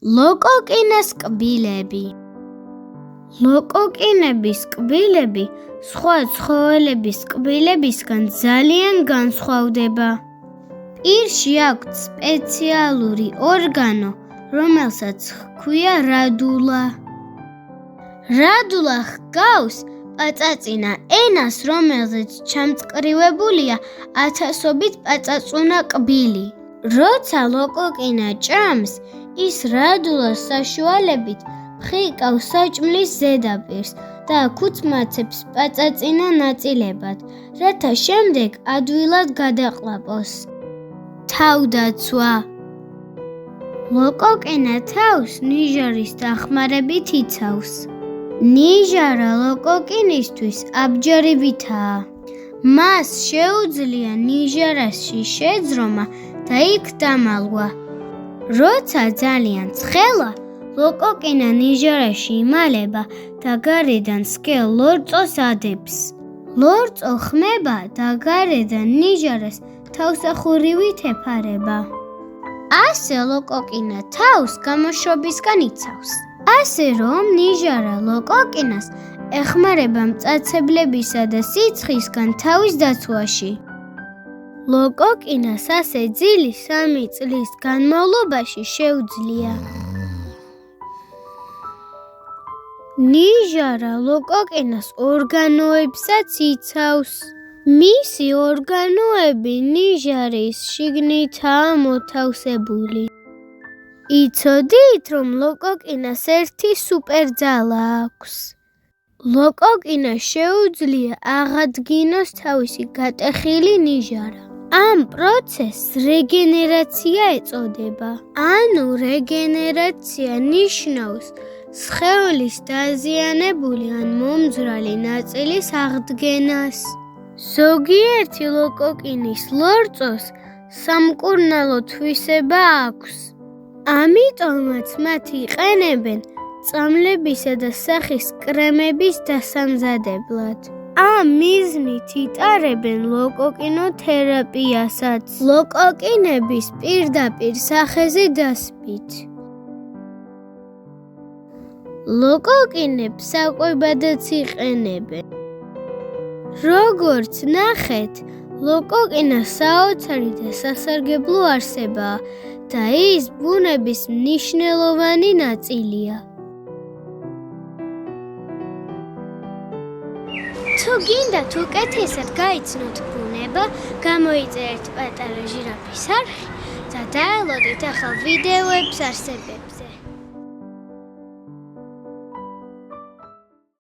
ლოკოკინას კბილები. ლოკოკინების კბილები სხვა ცხოველების კბილებისგან ძალიან განსხვავდება. პირში აქვთ სპეციალური ორგანო, რომელსაც ჰქვია რადულა. რადულა ჰგავს პაწაწინა ენას, რომელზეც ჩამწკრივებულია ათასობით პაწაწუნა კბილი. როცა ლოკოკინა ჭამს, ის რადულას საშუალებით ფხიკავს საჭმლის ზედაპირს და ქუცმაცებს პაწაწინა ნაწილებად, რათა შემდეგ ადვილად გადაყლაპოს. თავდაცვა. ლოკოკინა თავს ნიჟარის დახმარებით იცავს. ნიჟარა ლოკოკინისთვის აბჯარებითაა. მას შეუძლია ნიჟარაში შეძრომა და იქ დამალვა. როცა ძალიან ცხელა, ლოკოკინა ნიჟარაში იმალება და გარედან სქელ ლორწოს ადებს. ლორწო ხმება და გარედან ნიჟარას თავსახურივით ეფარება. ასე ლოკოკინა თავს გამოშვებისგან იცავს. ასე რომ ნიჟარა ლოკოკინას ეხმარება მწაცებლებისა და სიცხისგან თავის დაცვაში. ლოკოკინას ასე ძილი 3 წლის განმავლობაში შეუძლია. ნიჟარა ლოკოკინას ორგანოებსაც იცავს. მისი ორგანოები ნიჟარის შიგნითაა მოთავსებული. იცოდით, რომ ლოკოკინას ერთი სუპერძალა აქვს. ლოკოკინას შეუძლია აღადგინოს თავისი გატეხილი ნიჟარა. ამ პროცესს რეგენერაცია ეწოდება. ანუ რეგენერაცია ნიშნავს სხეულის დაზიანებული ან მომძრალი ნაწილის აღდგენას. ზოგიერთი ლოკოკინის ლორწოს სამკურნალო თვისება აქვს. ამიტომაც მათ იყენებენ წამლებისა და სახის კრემების დასამზადებლად. ამ მიზნით იტარებენ ლოკოკინოთერაპიასაც ლოკოკინების პირდაპირ სახეზე დასვით. ლოკოკინებს საკვებადაც იყენებენ. როგორც ნახეთ, ლოკოკინა საოცარი და სასარგებლო არსებაა და ის ბუნების მნიშვნელოვანი ნაწილია. თუ გინდათ უკეთესად გაიცნოთ ბუნება, გამოიწერეთ პატარა ჟირაფის არხი და დაელოდეთ ახალ ვიდეოებს არსებებზე.